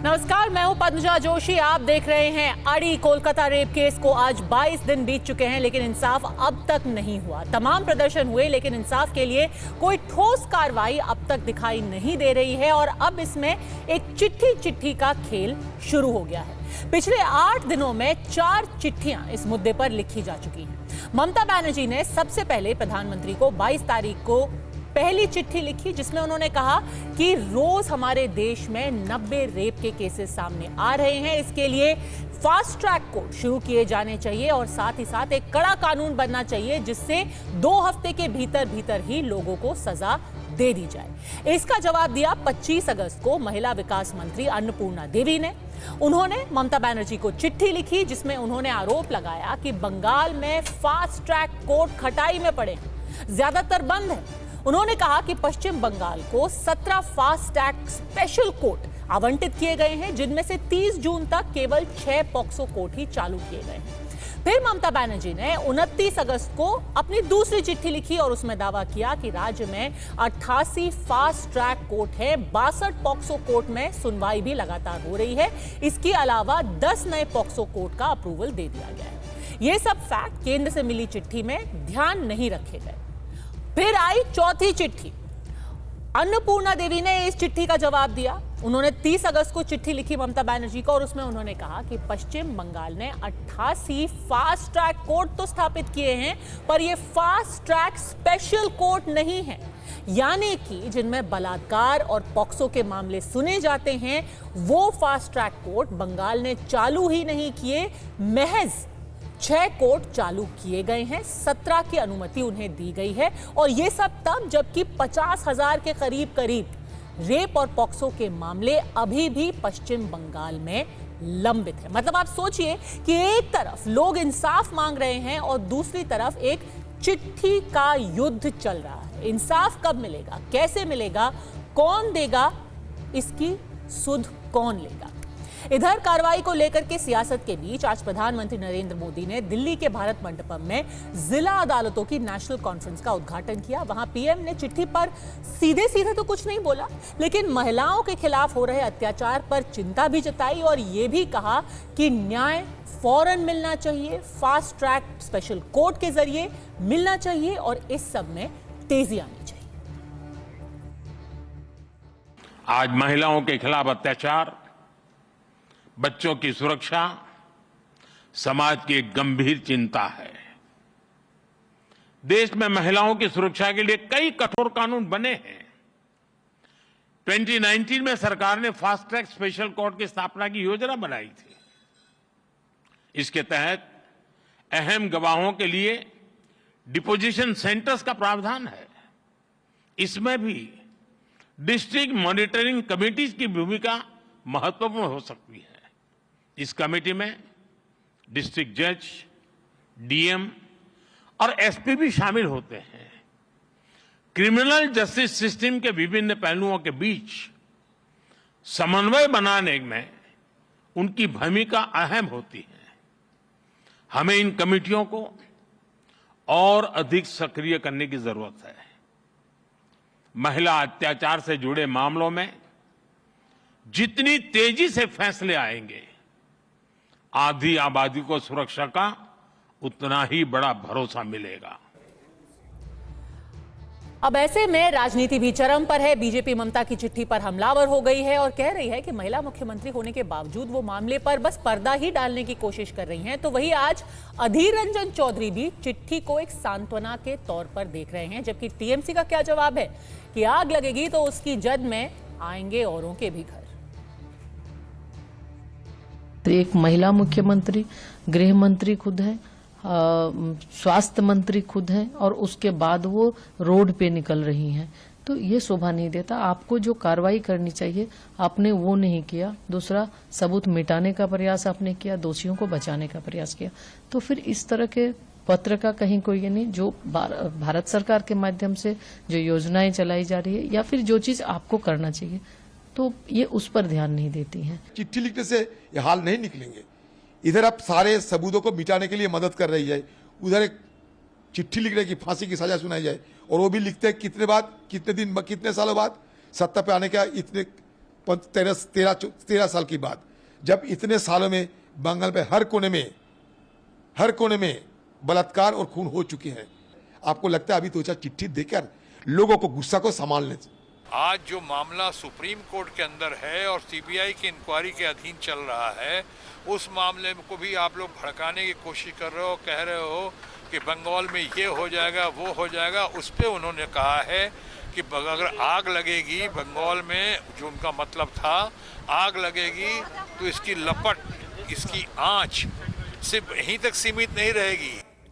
नमस्कार, मैं हूं पद्मजा जोशी। आप देख रहे हैं अड़ी। कोलकाता रेप केस को आज 22 दिन बीत चुके हैं, लेकिन इंसाफ अब तक नहीं हुआ। तमाम प्रदर्शन हुए, लेकिन इंसाफ के लिए कोई ठोस कार्रवाई अब तक दिखाई नहीं दे रही है। और अब इसमें एक चिट्ठी का खेल शुरू हो गया है। पिछले 8 दिनों में 4 चिट्ठियां इस मुद्दे पर लिखी जा चुकी हैं। ममता बनर्जी ने सबसे पहले प्रधानमंत्री को 22 तारीख को पहली चिट्ठी लिखी, जिसमें उन्होंने कहा कि रोज हमारे देश में 90 रेप के केसेस सामने आ रहे हैं। इसके लिए फास्ट ट्रैक कोर्ट शुरू किए जाने चाहिए और साथ ही साथ एक कड़ा कानून बनना चाहिए, जिससे 2 हफ्ते के भीतर ही लोगों को सजा दे दी जाए। इसका जवाब दिया 25 अगस्त को महिला विकास मंत्री अन्नपूर्णा देवी ने। उन्होंने ममता बनर्जी को चिट्ठी लिखी, जिसमें उन्होंने आरोप लगाया कि बंगाल में फास्ट ट्रैक कोर्ट खटाई में पड़े हैं, ज्यादातर बंद है। उन्होंने कहा कि पश्चिम बंगाल को 17 फास्ट ट्रैक स्पेशल कोर्ट आवंटित किए गए हैं, जिनमें से 30 जून तक केवल 6 पॉक्सो कोर्ट ही चालू किए गए हैं। फिर ममता बनर्जी ने 29 अगस्त को अपनी दूसरी चिट्ठी लिखी और उसमें दावा किया कि राज्य में 88 फास्ट ट्रैक कोर्ट है, 62 पॉक्सो कोर्ट में सुनवाई भी लगातार हो रही है। इसके अलावा 10 नए पॉक्सो कोर्ट का अप्रूवल दे दिया गया है। ये सब फैक्ट केंद्र से मिली चिट्ठी में ध्यान नहीं रखे गए। फिर आई चौथी चिट्ठी। अन्नपूर्णा देवी ने इस चिट्ठी का जवाब दिया। उन्होंने 30 अगस्त को चिट्ठी लिखी ममता बनर्जी को और उसमें उन्होंने कहा कि पश्चिम बंगाल ने 88 फास्ट ट्रैक कोर्ट तो स्थापित किए हैं, पर ये फास्ट ट्रैक स्पेशल कोर्ट नहीं है। यानी कि जिनमें बलात्कार और पॉक्सो के मामले सुने जाते हैं, वो फास्ट ट्रैक कोर्ट बंगाल ने चालू ही नहीं किए। महज 6 कोर्ट चालू किए गए हैं, 17 की अनुमति उन्हें दी गई है। और ये सब तब जबकि 50,000 के करीब रेप और पॉक्सो के मामले अभी भी पश्चिम बंगाल में लंबित है। मतलब आप सोचिए कि एक तरफ लोग इंसाफ मांग रहे हैं और दूसरी तरफ एक चिट्ठी का युद्ध चल रहा है। इंसाफ कब मिलेगा, कैसे मिलेगा, कौन देगा, इसकी सुध कौन लेगा? इधर कार्रवाई को लेकर के सियासत के बीच आज प्रधानमंत्री नरेंद्र मोदी ने दिल्ली के भारत मंडपम में जिला अदालतों की नेशनल कॉन्फ्रेंस का उद्घाटन किया। वहां पीएम ने चिट्ठी पर सीधे तो कुछ नहीं बोला, लेकिन महिलाओं के खिलाफ हो रहे अत्याचार पर चिंता भी जताई और यह भी कहा कि न्याय फौरन मिलना चाहिए, फास्ट ट्रैक स्पेशल कोर्ट के जरिए मिलना चाहिए और इस सब में तेजी आनी चाहिए। आज महिलाओं के खिलाफ अत्याचार, बच्चों की सुरक्षा समाज की एक गंभीर चिंता है। देश में महिलाओं की सुरक्षा के लिए कई कठोर कानून बने हैं। 2019 में सरकार ने फास्ट ट्रैक स्पेशल कोर्ट की स्थापना की योजना बनाई थी। इसके तहत अहम गवाहों के लिए डिपोजिशन सेंटर्स का प्रावधान है। इसमें भी डिस्ट्रिक्ट मॉनिटरिंग कमिटीज की भूमिका महत्वपूर्ण हो सकती है। इस कमेटी में डिस्ट्रिक्ट जज, डीएम और एसपी भी शामिल होते हैं। क्रिमिनल जस्टिस सिस्टम के विभिन्न पहलुओं के बीच समन्वय बनाने में उनकी भूमिका अहम होती है। हमें इन कमेटियों को और अधिक सक्रिय करने की जरूरत है। महिला अत्याचार से जुड़े मामलों में जितनी तेजी से फैसले आएंगे, आधी आबादी को सुरक्षा का उतना ही बड़ा भरोसा मिलेगा। अब ऐसे में राजनीति भी चरम पर है। बीजेपी ममता की चिट्ठी पर हमलावर हो गई है और कह रही है कि महिला मुख्यमंत्री होने के बावजूद वो मामले पर बस पर्दा ही डालने की कोशिश कर रही हैं। तो वही आज अधीर रंजन चौधरी भी चिट्ठी को एक सांत्वना के तौर पर देख रहे हैं। जबकि टीएमसी का क्या जवाब है कि आग लगेगी तो उसकी जद में आएंगे औरों के भी घर। एक महिला मुख्यमंत्री, गृह मंत्री खुद है, स्वास्थ्य मंत्री खुद है और उसके बाद वो रोड पे निकल रही हैं। तो ये शोभा नहीं देता। आपको जो कार्रवाई करनी चाहिए आपने वो नहीं किया। दूसरा, सबूत मिटाने का प्रयास आपने किया, दोषियों को बचाने का प्रयास किया। तो फिर इस तरह के पत्र का कहीं कोई ये नहीं। जो भारत सरकार के माध्यम से जो योजनाएं चलाई जा रही है या फिर जो चीज आपको करना चाहिए, तो ये उस पर ध्यान नहीं देती हैं। चिट्ठी लिखने से ये हाल नहीं निकलेंगे। इधर आप सारे सबूतों को मिटाने के लिए मदद कर रही है, उधर एक चिट्ठी लिख रहे कि फांसी की सजा सुनाई जाए, और वो भी लिखते हैं कितने बाद, कितने दिन, कितने सालों बाद, सत्ता पे आने का इतने 13 साल की बात, जब इतने सालों में बंगाल में हर कोने में बलात्कार और खून हो चुके हैं, आपको लगता है अभी तो चिट्ठी देकर लोगों को गुस्सा को संभालने? आज जो मामला सुप्रीम कोर्ट के अंदर है और सीबीआई की इंक्वायरी के अधीन चल रहा है, उस मामले को भी आप लोग भड़काने की कोशिश कर रहे हो, कह रहे हो कि बंगाल में ये हो जाएगा वो हो जाएगा। उस पे उन्होंने कहा है कि अगर आग लगेगी बंगाल में, जो उनका मतलब था, आग लगेगी तो इसकी लपट, इसकी आंच सिर्फ यहीं तक सीमित नहीं रहेगी।